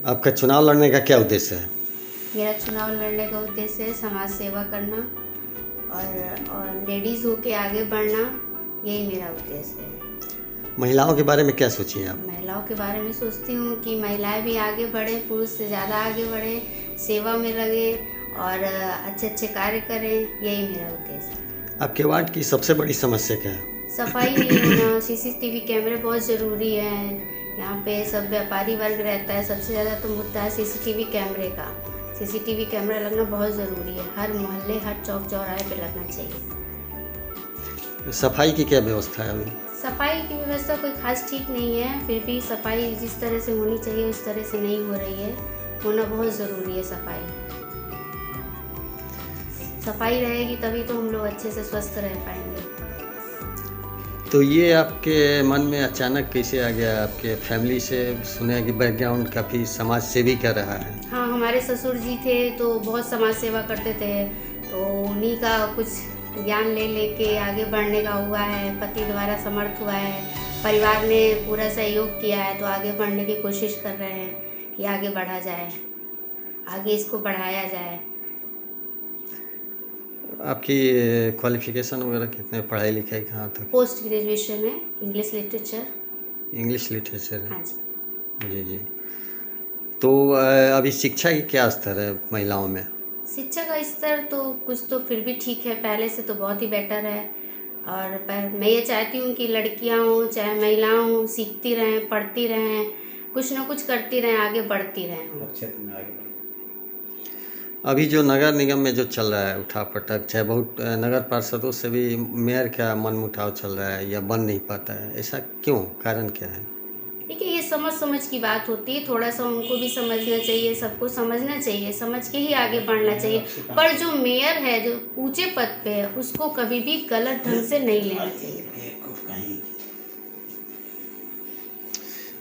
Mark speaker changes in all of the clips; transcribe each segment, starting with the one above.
Speaker 1: आपका चुनाव लड़ने का क्या उद्देश्य है?
Speaker 2: मेरा चुनाव लड़ने का उद्देश्य है समाज सेवा करना और लेडीज़ होके आगे बढ़ना, यही मेरा उद्देश्य है।
Speaker 1: महिलाओं के बारे में क्या सोची हैं आप?
Speaker 2: महिलाओं के बारे में सोचती हूँ कि महिलाएं भी आगे बढ़ें, पुरुष से ज़्यादा आगे बढ़ें, सेवा में लगे और अच्छे अच्छे कार्य करें, यही मेरा उद्देश्य है।
Speaker 1: आपके वार्ड की सबसे बड़ी समस्या क्या है?
Speaker 2: सफाई नहीं होना, सीसीटीवी कैमरे बहुत ज़रूरी है। यहाँ पे सब व्यापारी वर्ग रहता है, सबसे ज़्यादा तो मुद्दा है सीसीटीवी कैमरे का। सीसीटीवी कैमरा लगना बहुत ज़रूरी है, हर मोहल्ले हर चौक चौराहे पे लगना चाहिए।
Speaker 1: सफाई की क्या व्यवस्था है अभी?
Speaker 2: सफाई की व्यवस्था कोई खास ठीक नहीं है, फिर भी सफाई जिस तरह से होनी चाहिए उस तरह से नहीं हो रही है। होना बहुत ज़रूरी है सफाई। सफाई रहेगी तभी तो हम लोग अच्छे से स्वस्थ रह पाएंगे।
Speaker 1: तो ये आपके मन में अचानक कैसे आ गया? आपके फैमिली से सुने कि बैकग्राउंड काफ़ी समाज सेवी कर रहा है।
Speaker 2: हाँ, हमारे ससुर जी थे तो बहुत समाज सेवा करते थे, तो उन्हीं का कुछ ज्ञान ले लेके आगे बढ़ने का हुआ है। पति द्वारा समर्थ हुआ है, परिवार ने पूरा सहयोग किया है, तो आगे बढ़ने की कोशिश कर रहे हैं कि आगे बढ़ा जाए, आगे इसको बढ़ाया जाए।
Speaker 1: आपकी क्वालिफिकेशन वगैरह कितने, पढ़ाई लिखाई कहाँ तक?
Speaker 2: पोस्ट ग्रेजुएशन है, इंग्लिश लिटरेचर।
Speaker 1: इंग्लिश लिटरेचर है।
Speaker 2: हाँ जी।
Speaker 1: जी जी। तो अभी शिक्षा की क्या स्तर है महिलाओं में?
Speaker 2: शिक्षा का स्तर तो कुछ तो फिर भी ठीक है, पहले से तो बहुत ही बेटर है। और मैं ये चाहती हूँ कि लड़कियाँ हों चाहे महिलाएं हों, सीखती रहें, पढ़ती रहें, कुछ ना कुछ करती रहें, आगे बढ़ती रहें।
Speaker 1: अभी जो नगर निगम में जो चल रहा है उठा पटक, चाहे बहुत नगर पार्षदों से भी मेयर का मनमुटाव चल रहा है या बन नहीं पाता है, ऐसा क्यों? कारण क्या है?
Speaker 2: देखिए, ये समझ की बात होती है, थोड़ा सा उनको भी समझना चाहिए, सबको समझना चाहिए, समझ के ही आगे बढ़ना चाहिए। पर जो मेयर है, जो ऊंचे पद पे है, उसको कभी भी गलत ढंग से नहीं लेना चाहिए।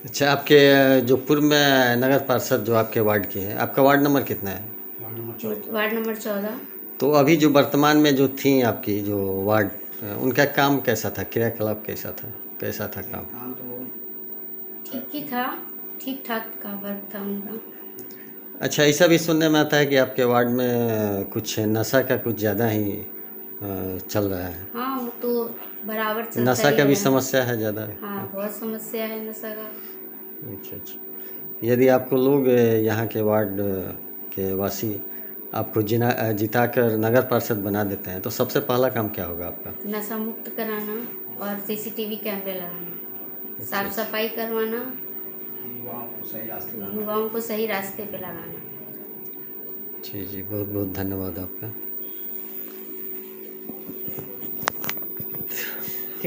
Speaker 1: अच्छा, आपके जो पूर्व में नगर पार्षद जो आपके वार्ड के हैं, आपका वार्ड नंबर कितना है?
Speaker 2: Ward number 14।
Speaker 1: तो अभी जो वर्तमान में जो थी आपकी जो वार्ड, उनका काम कैसा था? क्रियाकलाप कैसा था? कैसा था काम?
Speaker 2: ठीक ही था, ठीक ठाक का वर्क था उनका।
Speaker 1: अच्छा, ऐसा भी सुनने में आता है कि आपके वार्ड में कुछ नशा का कुछ ज़्यादा ही चल रहा है।
Speaker 2: हाँ, वो तो बराबर चलता
Speaker 1: नशा
Speaker 2: ही
Speaker 1: का भी
Speaker 2: है।
Speaker 1: समस्या है ज़्यादा?
Speaker 2: हाँ, बहुत समस्या है नशा का।
Speaker 1: अच्छा अच्छा। यदि आपको लोग यहाँ के वार्ड के वासी आपको जिताकर नगर पार्षद बना देते हैं तो सबसे पहला काम क्या होगा आपका?
Speaker 2: नशा मुक्त कराना और सीसीटीवी कैमरे लगाना, साफ सफाई करवाना, युवाओं को सही रास्ते पे लगाना।
Speaker 1: जी जी, बहुत बहुत धन्यवाद आपका।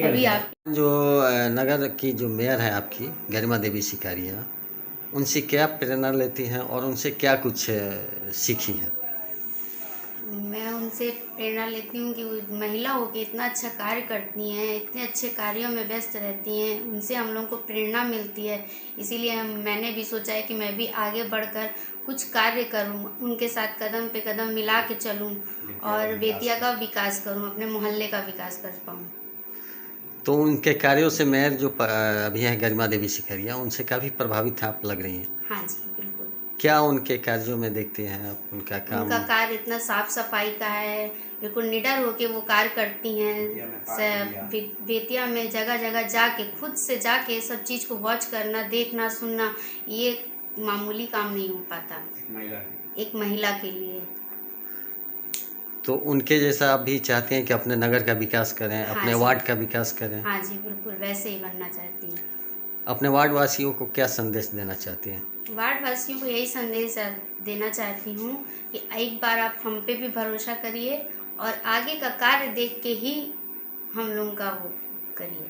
Speaker 2: अभी आप
Speaker 1: जो नगर की जो मेयर है आपकी गरिमा देवी सिकारिया, उनसे क्या प्रेरणा लेती हैं और उनसे क्या कुछ सीखी है?
Speaker 2: मैं उनसे प्रेरणा लेती हूँ कि वो महिला होकर इतना अच्छा कार्य करती हैं, इतने अच्छे कार्यों में व्यस्त रहती हैं, उनसे हम लोगों को प्रेरणा मिलती है। इसीलिए मैंने भी सोचा है कि मैं भी आगे बढ़कर कुछ कार्य करूँ, उनके साथ कदम पे कदम मिला के चलूँ और बेतिया का विकास करूँ, अपने मोहल्ले का विकास कर पाऊँ।
Speaker 1: तो उनके कार्यों से मेयर जो अभी है गरिमा देवी सिकारिया, उनसे काफ़ी प्रभावित आप लग रही हैं।
Speaker 2: हाँ जी, बिल्कुल।
Speaker 1: क्या उनके कार्यों में देखते हैं आप उनका काम?
Speaker 2: उनका कार्य इतना साफ सफाई का है, बिल्कुल निडर होके वो कार्य करती हैं। बेतिया में जगह जगह जाके, खुद से जाके सब चीज़ को वॉच करना, देखना, सुनना, ये मामूली काम नहीं हो पाता एक महिला के लिए।
Speaker 1: तो उनके जैसा आप भी चाहते हैं कि अपने नगर का विकास करें,
Speaker 2: हाँ
Speaker 1: अपने
Speaker 2: जी।
Speaker 1: वार्ड का विकास करें?
Speaker 2: हाँ जी, बिल्कुल वैसे ही बनना चाहती हूँ।
Speaker 1: अपने वार्ड वासियों को क्या संदेश देना चाहती हैं?
Speaker 2: वार्ड वासियों को यही संदेश देना चाहती हूँ कि एक बार आप हम पे भी भरोसा करिए और आगे का कार्य देख के ही हम लोगों का वो करिए।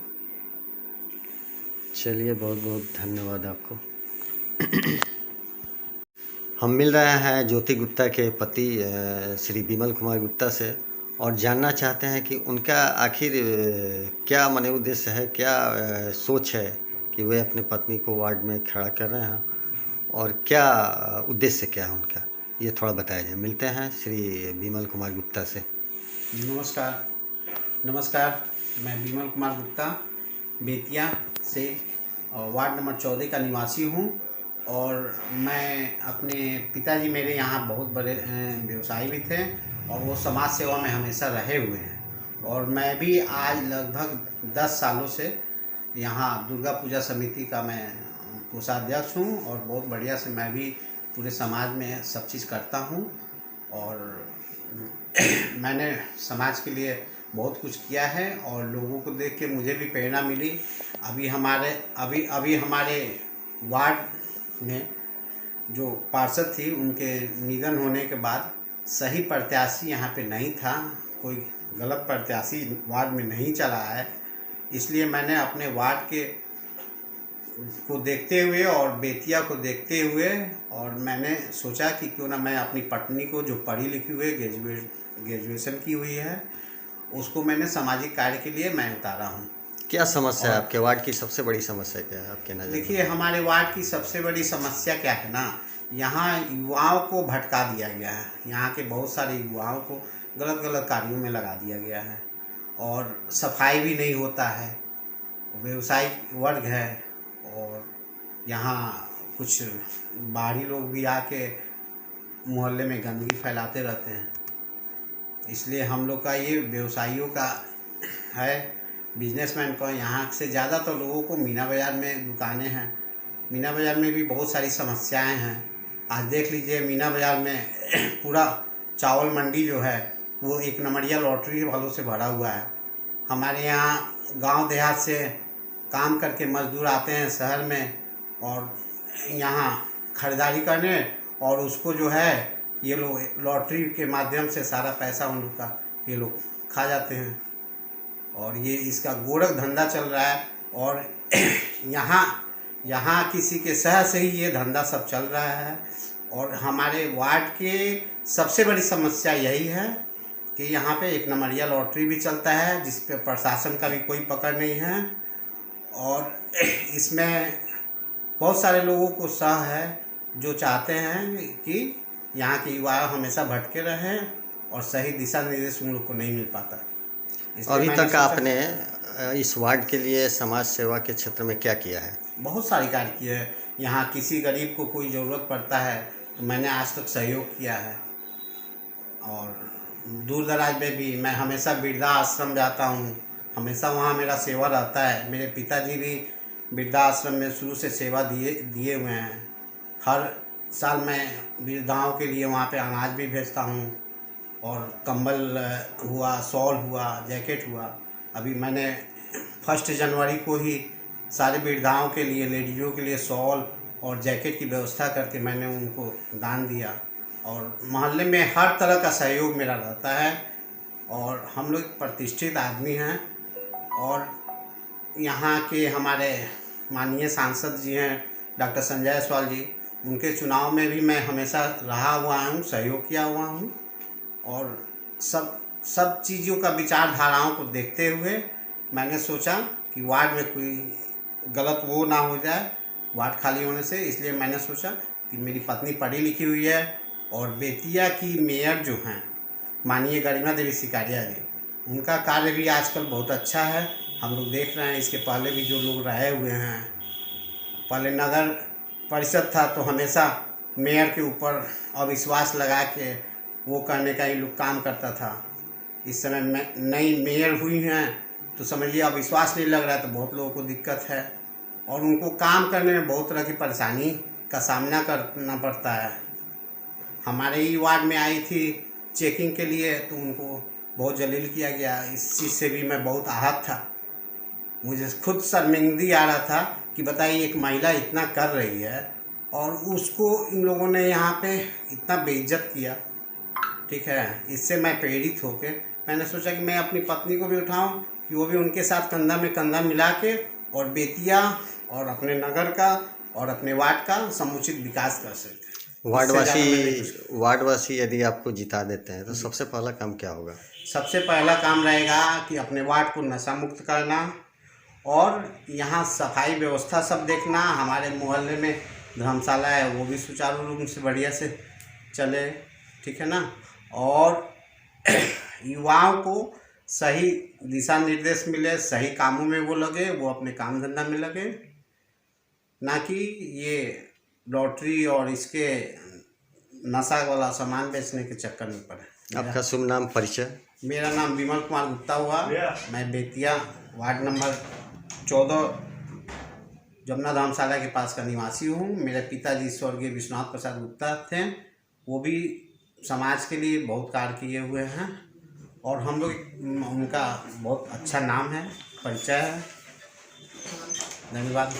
Speaker 1: चलिए, बहुत बहुत धन्यवाद आपको। हम मिल रहे हैं ज्योति गुप्ता के पति श्री विमल कुमार गुप्ता से और जानना चाहते हैं कि उनका आखिर क्या मन उद्देश्य है, क्या सोच है कि वे अपने पत्नी को वार्ड में खड़ा कर रहे हैं और क्या उद्देश्य क्या है उनका, ये थोड़ा बताया जाए। मिलते हैं श्री विमल कुमार गुप्ता से।
Speaker 3: नमस्कार, मैं विमल कुमार गुप्ता बेतिया से वार्ड नंबर 14 का निवासी हूँ और मैं अपने पिताजी मेरे यहाँ बहुत बड़े व्यवसायी भी थे और वो समाज सेवा में हमेशा रहे हुए हैं। और मैं भी आज लगभग 10 सालों से यहाँ दुर्गा पूजा समिति का मैं कोषाध्यक्ष हूँ और बहुत बढ़िया से मैं भी पूरे समाज में सब चीज़ करता हूँ। और मैंने समाज के लिए बहुत कुछ किया है और लोगों को देख के मुझे भी प्रेरणा मिली। अभी हमारे वार्ड में जो पार्षद थी उनके निधन होने के बाद सही प्रत्याशी यहाँ पे नहीं था, कोई गलत प्रत्याशी वार्ड में नहीं चला है। इसलिए मैंने अपने वार्ड के को देखते हुए और बेतिया को देखते हुए और मैंने सोचा कि क्यों ना मैं अपनी पत्नी को जो पढ़ी लिखी हुई ग्रेजुएशन की हुई है उसको मैंने सामाजिक कार्य के लिए मैं उतारा हूँ।
Speaker 1: क्या समस्या है आपके वार्ड की? सबसे बड़ी समस्या क्या है आपके नज़र में?
Speaker 3: देखिए, हमारे वार्ड की सबसे बड़ी समस्या क्या है ना, यहाँ युवाओं को भटका दिया गया है। यहाँ के बहुत सारे युवाओं को गलत गलत कार्यों में लगा दिया गया है और सफाई भी नहीं होता है। व्यवसायिक वर्ग है और यहाँ कुछ बाहरी लोग भी आके मोहल्ले में गंदगी फैलाते रहते हैं। इसलिए हम लोग का ये व्यवसायियों का है, बिजनेसमैन का। यहाँ से ज़्यादा तो लोगों को मीना बाज़ार में दुकानें हैं, मीना बाज़ार में भी बहुत सारी समस्याएं हैं। आज देख लीजिए, मीना बाज़ार में पूरा चावल मंडी जो है वो एक नंबरिया लॉटरी वालों से भरा हुआ है। हमारे यहाँ गांव देहात से काम करके मजदूर आते हैं शहर में और यहाँ ख़रीदारी करने, और उसको जो है ये लोग लॉटरी के माध्यम से सारा पैसा उन लोग का ये लोग खा जाते हैं। और ये इसका गोरख धंधा चल रहा है और यहाँ किसी के शहर से ही ये धंधा सब चल रहा है। और हमारे वार्ड के सबसे बड़ी समस्या यही है कि यहाँ पे एक नंबरिया लॉटरी भी चलता है जिस पे प्रशासन का भी कोई पकड़ नहीं है। और इसमें बहुत सारे लोगों को सह है जो चाहते हैं कि यहाँ के युवा हमेशा भटके रहें और सही दिशा निर्देश उन लोग को नहीं मिल पाता।
Speaker 1: अभी तक आपने इस वार्ड के लिए समाज सेवा के क्षेत्र में क्या किया है?
Speaker 3: बहुत सारे कार्य किए हैं। यहाँ किसी गरीब को कोई ज़रूरत पड़ता है तो मैंने आज तक सहयोग किया है। और दूर दराज में भी मैं हमेशा वृद्धा आश्रम जाता हूँ, हमेशा वहाँ मेरा सेवा रहता है। मेरे पिताजी भी वृद्धा आश्रम में शुरू से सेवा दिए हुए हैं। हर साल मैं वृद्धाओं के लिए वहाँ पे अनाज भी भेजता हूँ और कंबल हुआ, शॉल हुआ, जैकेट हुआ। अभी मैंने 1 जनवरी को ही सारे वृद्धाओं के लिए, लेडीज़ों के लिए शॉल और जैकेट की व्यवस्था करके मैंने उनको दान दिया। और मोहल्ले में हर तरह का सहयोग मेरा रहता है और हम लोग प्रतिष्ठित आदमी हैं। और यहाँ के हमारे माननीय सांसद जी हैं डॉक्टर संजय जायसवाल जी, उनके चुनाव में भी मैं हमेशा रहा हुआ हूँ, सहयोग किया हुआ हूँ। और सब चीज़ों का विचारधाराओं को देखते हुए मैंने सोचा कि वार्ड में कोई गलत वो ना हो जाए वार्ड खाली होने से। इसलिए मैंने सोचा कि मेरी पत्नी पढ़ी लिखी हुई है और बेतिया की मेयर जो हैं माननीय गरिमा देवी सिकारिया जी, उनका कार्य भी आजकल बहुत अच्छा है। हम लोग देख रहे हैं, इसके पहले भी जो लोग रहे हुए हैं, पहले नगर परिषद था तो हमेशा मेयर के ऊपर अविश्वास लगा के वो करने का ही लोग काम करता था। इस समय नई मेयर हुई हैं तो समझिए अब विश्वास नहीं लग रहा है तो बहुत लोगों को दिक्कत है और उनको काम करने में बहुत तरह की परेशानी का सामना करना पड़ता है। हमारे ही वार्ड में आई थी चेकिंग के लिए तो उनको बहुत जलील किया गया। इस चीज़ से भी मैं बहुत आहत था। मुझे खुद शर्मिंदगी आ रहा था कि बताइए, एक महिला इतना कर रही है और उसको इन लोगों ने यहाँ पे इतना बेइज्जत किया। ठीक है, इससे मैं प्रेरित होकर मैंने सोचा कि मैं अपनी पत्नी को भी उठाऊं कि वो भी उनके साथ कंधा में कंधा मिला के और बेतिया और अपने नगर का और अपने वार्ड का समुचित विकास कर सके।
Speaker 1: वार्डवासी यदि आपको जिता देते हैं तो सबसे पहला काम क्या होगा?
Speaker 3: सबसे पहला काम रहेगा कि अपने वार्ड को नशा मुक्त करना और यहाँ सफाई व्यवस्था सब देखना। हमारे मोहल्ले में धर्मशाला है, वो भी सुचारू रूप से बढ़िया से चले, ठीक है ना। और युवाओं को सही दिशा निर्देश मिले, सही कामों में वो लगे, वो अपने काम धंधा में लगे, ना कि ये लॉटरी और इसके नशा वाला सामान बेचने के चक्कर में पड़े।
Speaker 1: आपका शुभ नाम परिचय?
Speaker 3: मेरा नाम विमल कुमार गुप्ता हुआ। मैं बेतिया वार्ड नंबर 14 जमुना धर्मशाला के पास का निवासी हूँ। मेरे पिताजी स्वर्गीय विश्वनाथ प्रसाद गुप्ता थे, वो भी समाज के लिए बहुत कार्य किए हुए हैं और हम लोग उनका बहुत अच्छा नाम है, परिचय है। धन्यवाद।